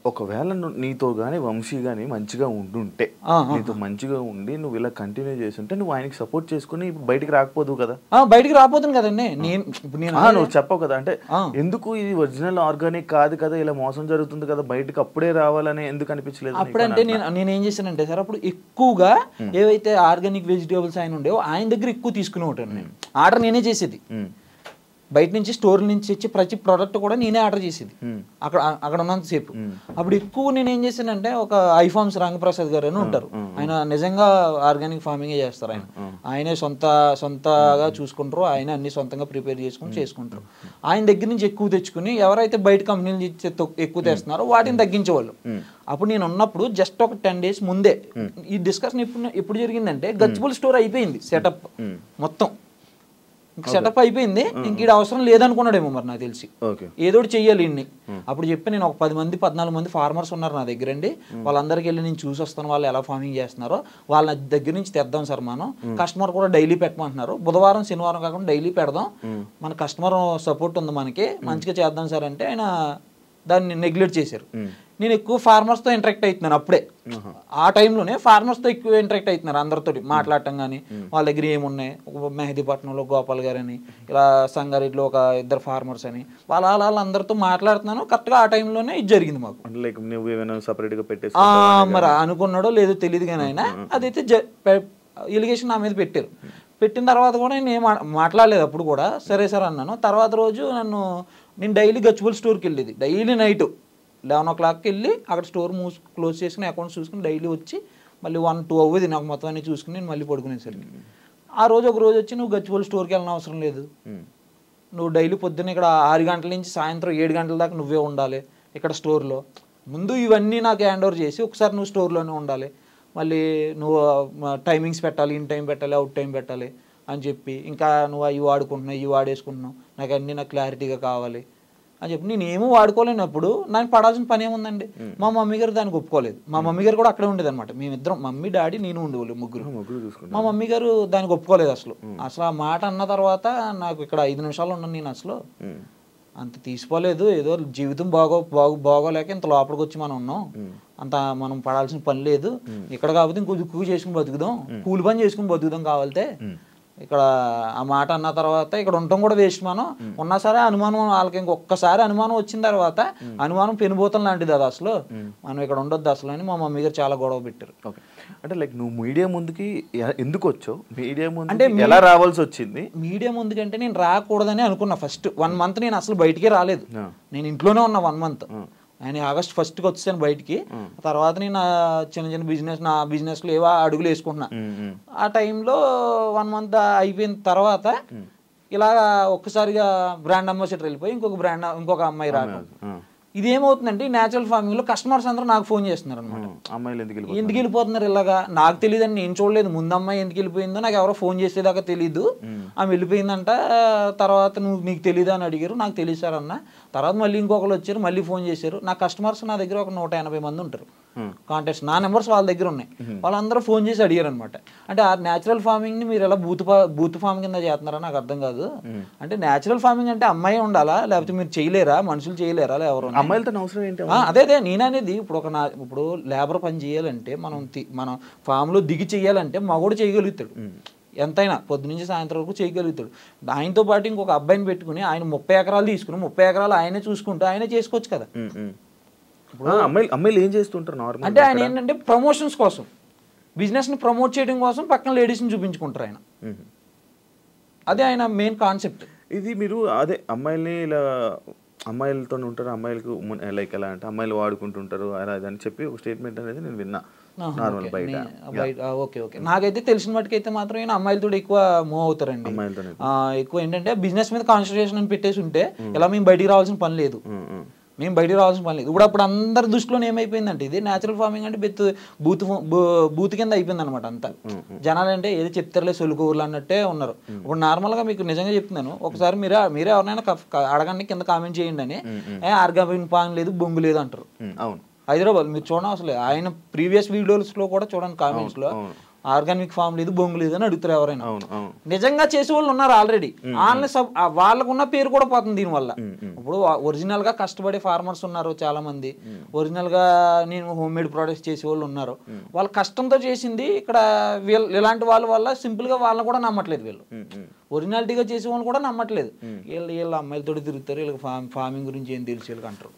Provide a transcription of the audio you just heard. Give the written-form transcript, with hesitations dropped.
ఒకవేళ నీతో గానీ వంశీ గానీ మంచిగా ఉండుంటే, నీతో మంచిగా ఉండి నువ్వు ఇలా కంటిన్యూ చేస్తుంటే నువ్వు ఆయనకి సపోర్ట్ చేసుకుని ఇప్పుడు బయటికి రాకపోదు కదా? బయటికి రాపోతుంది కదండి. నువ్వు చెప్పవు కదా, అంటే ఎందుకు ఇది ఒరిజినల్ ఆర్గానిక్ కాదు కదా, ఇలా మోసం జరుగుతుంది కదా, బయటకి అప్పుడే రావాలని ఎందుకు అనిపించలేదు? అప్పుడంటే నేనేం చేశానంటే సార్, అప్పుడు ఎక్కువగా ఏవైతే ఆర్గానిక్ వెజిటేబుల్స్ ఆయన ఉండేవో ఆయన దగ్గర ఎక్కువ తీసుకునే ఉంటాను నేను. ఆర్డర్ నేనే చేసేది, బయట నుంచి స్టోర్ నుంచి వచ్చి ప్రతి ప్రోడక్ట్ కూడా నేనే ఆర్డర్ చేసేది అక్కడ ఉన్నంతసేపు. అప్పుడు ఎక్కువ నేను ఏం చేశానంటే, ఒక ఐఫార్మ్స్ రంగప్రసాద్ గారు అని ఉంటారు, ఆయన నిజంగా ఆర్గానిక్ ఫార్మింగ్ చేస్తారు. ఆయనే సొంతగా చూసుకుంటారు, ఆయన అన్ని సొంతంగా ప్రిపేర్ చేసుకుంటారు. ఆయన దగ్గర నుంచి ఎక్కువ తెచ్చుకుని ఎవరైతే బయట కంపెనీలు ఎక్కువ తెస్తున్నారో వాటిని తగ్గించేవాళ్ళు. అప్పుడు నేను ఉన్నప్పుడు జస్ట్ ఒక 10 days ముందే ఈ డిస్కషన్ ఎప్పుడు జరిగిందంటే, గచ్చిబౌలి స్టోర్ అయిపోయింది సెటప్ మొత్తం, సెటప్ అయిపోయింది, ఇంక ఇది అవసరం లేదనుకున్నాడేమో మరి నాకు తెలిసి, ఏదో చెయ్యాలి ఇన్ని. అప్పుడు చెప్పి నేను ఒక 14 మంది ఫార్మర్స్ ఉన్నారు నా దగ్గర అండి, వాళ్ళందరికీ వెళ్ళి నేను చూసి వస్తాను వాళ్ళు ఎలా ఫార్మింగ్ చేస్తున్నారో, వాళ్ళ దగ్గర నుంచి తెద్దాం సార్, మనం కస్టమర్ కూడా డైలీ పెట్టమంటున్నారు, బుధవారం శనివారం కాకుండా డైలీ పెడదాం, మన కస్టమర్ సపోర్ట్ ఉంది మనకి, మంచిగా చేద్దాం సార్ అంటే ఆయన దాన్ని నెగ్లెక్ట్ చేశారు. నేను ఎక్కువ ఫార్మర్స్తో ఇంటరాక్ట్ అవుతున్నాను అప్పుడే, ఆ టైంలోనే ఫార్మర్స్తో ఎక్కువ ఇంటరాక్ట్ అవుతున్నారు, అందరితో మాట్లాడటం కానీ, వాళ్ళ దగ్గర ఏమున్నాయి, మెహదీపట్నంలో గోపాల్ గారు అని, ఇలా సంగారెడ్డిలో ఒక 2 ఫార్మర్స్ అని, వాళ్ళందరితో మాట్లాడుతున్నాను. కరెక్ట్గా ఆ టైంలోనే ఇది జరిగింది మాకు. మరి అనుకున్నాడో లేదో తెలియదు కానీ ఆయన అదైతే ఎలిగేషన్ నా మీద పెట్టారు. పెట్టిన తర్వాత కూడా నేను మాట్లాడలేదు అప్పుడు కూడా, సరే సార్ అన్నాను. తర్వాత రోజు నేను డైలీ గచ్చిబౌలి స్టోర్కి వెళ్ళేది, డైలీ నైట్ 11 o'clockకి వెళ్ళి అక్కడ స్టోర్ క్లోజ్ చేసుకుని అకౌంట్స్ చూసుకుని డైలీ వచ్చి మళ్ళీ 1-2 అవ్వదు నాకు మొత్తం అన్ని చూసుకుని నేను మళ్ళీ పడుకునేసరికి. ఆ రోజు ఒక రోజు వచ్చి, నువ్వు గచ్చిబౌలి స్టోర్కి వెళ్ళిన అవసరం లేదు, నువ్వు డైలీ పొద్దున్న ఇక్కడ 6 గంటల నుంచి సాయంత్రం 7 గంటల దాకా నువ్వే ఉండాలి ఇక్కడ స్టోర్లో, ముందు ఇవన్నీ నాకు హ్యాండ్ ఓవర్ చేసి ఒకసారి నువ్వు స్టోర్లోనే ఉండాలి, మళ్ళీ నువ్వు టైమింగ్స్ పెట్టాలి, ఇన్ టైం పెట్టాలి, అవుట్ టైం పెట్టాలి అని చెప్పి, ఇంకా నువ్వు అవి వాడుకుంటున్నావు ఇవి వాడేసుకుంటున్నావు, నాకు క్లారిటీగా కావాలి అని చెప్పి నేను ఏమో వాడుకోలేనప్పుడు నాకు పడాల్సిన పని ఏముందండి. మా మమ్మీ గారు దానికి ఒప్పుకోలేదు. మా మమ్మీ గారు కూడా అక్కడే ఉండేది అనమాట, మేమిద్దరం, మమ్మీ డాడీ నేను ఉండేవాళ్ళు ముగ్గురు. మా మమ్మీ గారు దానికి ఒప్పుకోలేదు అసలు. ఆ మాట అన్న తర్వాత నాకు ఇక్కడ 5 నిమిషాలు ఉన్నాను నేను, అసలు అంత తీసుకోలేదు. ఏదో జీవితం బాగోలేక ఇంత లోపలికి వచ్చి మనం ఉన్నాం, అంత మనం పడాల్సిన పని లేదు ఇక్కడ, కాబట్టి ఇంకో దుక్కు చేసుకుని బతుకుదాం, కూలి పని చేసుకుని బతుకుదాం కావాలితే. ఇక్కడ ఆ మాట అన్న తర్వాత ఇక్కడ ఉండటం కూడా వేస్ట్, మనం ఉన్నా సరే అనుమానం వాళ్ళకి ఇంకొకసారి అనుమానం వచ్చిన తర్వాత అనుమానం పెనుబోతం లాంటిది అది, అసలు మనం ఇక్కడ ఉండొద్దు అసలు అని మా మమ్మీ గారు చాలా గొడవ పెట్టారు. అంటే లైక్ నువ్వు మీడియా ముందుకి ఎందుకు వచ్చావు, మీడియా ముందు అంటే ఎలా రావాల్సి వచ్చింది? మీడియా ముందుకంటే నేను రాకూడదని అనుకున్నా. ఫస్ట్ 1 month నేను అసలు బయటికే రాలేదు, నేను ఇంట్లోనే ఉన్నా 1 month. నేను August 1st వచ్చాను బయటికి. తర్వాత నేను చిన్న నా బిజినెస్లో ఏవో అడుగులు వేసుకుంటున్నా. ఆ టైంలో 1 month అయిపోయిన తర్వాత ఇలా ఒక్కసారిగా బ్రాండ్ అంబాసిడర్ వెళ్ళిపోయి ఇంకొక అమ్మాయి రావడం. ఇదేమవుతుందంటే న్యాచురల్ ఫార్మింగ్ లో కస్టమర్స్ అందరూ నాకు ఫోన్ చేస్తున్నారు అనమాట, అమ్మాయిలు ఎందుకు వెళ్ళిపోతున్నారు ఇలాగా, నాకు తెలియదని నేను చూడలేదు, ముందు అమ్మాయి ఎందుకు వెళ్ళిపోయిందో నాకు ఎవరో ఫోన్ చేసేదాకా తెలీదు, ఆమె వెళ్ళిపోయిందంట, తర్వాత నీకు తెలీదు అని అడిగారు, నాకు తెలియదు సార్ అన్న. తర్వాత మళ్ళీ ఇంకొకరు వచ్చారు, మళ్ళీ ఫోన్ చేశారు. నా కస్టమర్స్ నా దగ్గర ఒక 180 మంది ఉంటారు కాంటాక్ట్స్, నా నెంబర్స్ వాళ్ళ దగ్గర ఉన్నాయి. వాళ్ళందరూ ఫోన్ చేసి అడిగారు అనమాట, అంటే ఆ న్యాచురల్ ఫార్మింగ్ ని మీరు ఎలా బూత్ ఫార్మింగ్ కింద చేస్తున్నారా నాకు అర్థం కాదు, అంటే న్యాచురల్ ఫార్మింగ్ అంటే అమ్మాయి ఉండాలా, లేకపోతే మీరు చేయలేరా, మనుషులు చేయలేరా, ఎవరు అమ్మాయిలతో అవసరం ఏంటి? అదే నేననేది, ఇప్పుడు లేబర్ పని చేయాలంటే మనం ఫామ్ లో దిగి చెయ్యాలంటే మగోడు చేయగలుగుతాడు, ఎంతైనా పొద్దు నుంచి సాయంత్రం వరకు చేయగలుగుతాడు. ఆయనతో పాటు ఇంకొక అబ్బాయిని పెట్టుకుని ఆయన 30 ఎకరాలు తీసుకుని 30 ఎకరాలు ఆయనే చూసుకుంటూ ఆయనే చేసుకోవచ్చు కదా. అమ్మాయిలు ఏం చేస్తుంటారు అంటే ఆయన ఏంటంటే ప్రమోషన్స్ కోసం, బిజినెస్ ని ప్రమోట్ చేయడం కోసం పక్కన లేడీస్ ని చూపించుకుంటారు ఆయన, అదే ఆయన మెయిన్ కాన్సెప్ట్. ఇది మీరు అదే అమ్మాయిల్ని ఇలా అమ్మాయిలతో ఉంటారు, అమ్మాయిలకు లైక్ ఎలా అంటే అమ్మాయిలు వాడుకుంటుంటారు అలా అని చెప్పి ఒక స్టేట్మెంట్ అనేది నేను విన్నా నార్మల్ బయట. ఓకే ఓకే, నాకైతే తెలిసిన మటుకైతే మాత్రం అమ్మాయిలతో ఎక్కువ మూవ్ అవుతారండి. ఎక్కువ ఏంటంటే బిజినెస్ మీద కాన్సన్ట్రేషన్ అని పెట్టేసి ఉంటే ఇలా మేము బయటికి రావాల్సిన పని లేదు, ఇప్పుడు అప్పుడు అందరి దృష్టిలో ఏమైపోయిందంటే ఇది న్యాచురల్ ఫార్మింగ్ అంటే బూత్ కింద అయిపోయింది అనమాట అంతా. జనాలు అంటే ఏదో చెప్తారులే సొలుకూరులు అన్నట్టే ఉన్నారు. ఇప్పుడు నార్మల్ గా మీకు నిజంగా చెప్తున్నాను, ఒకసారి మీరే ఎవరైనా అడగండి కింద కామెంట్ చేయండి అని, ఆర్గానిక్ పాన్ లేదు బొంగు లేదు అంటారు. హైదరాబాద్ మీరు చూడండి, అసలు ఆయన ప్రీవియస్ వీడియోస్ లో కూడా చూడండి కామెంట్స్ లో ఆర్గానిక్ ఫామ్ లేదు, బొంగు లేదు అని అడుగుతారు ఎవరైనా. అవును అవును నిజంగా చేసే వాళ్ళు ఉన్నారు ఆల్రెడీ. వాళ్ళకున్న పేరు కూడా పోతుంది దీనివల్ల. ఇప్పుడు ఒరిజినల్ గా కష్టపడే ఫార్మర్స్ ఉన్నారు చాలా మంది, ఒరిజినల్ గా నేను హోమ్ మేడ్ ప్రొడక్ట్స్ చేసే వాళ్ళు ఉన్నారు. వాళ్ళ కష్టంతో చేసింది ఇక్కడ ఇలాంటి వాళ్ళ వల్ల సింపుల్ గా వాళ్ళని కూడా నమ్మట్లేదు వీళ్ళు. ఒరిజినాలిటీగా చేసే వాళ్ళు కూడా నమ్మట్లేదు. వీళ్ళు అమ్మాయిలతో తిరుగుతారు, వీళ్ళకి ఫార్మింగ్ గురించి ఏం తెలుసు వీళ్ళకి అంటారు.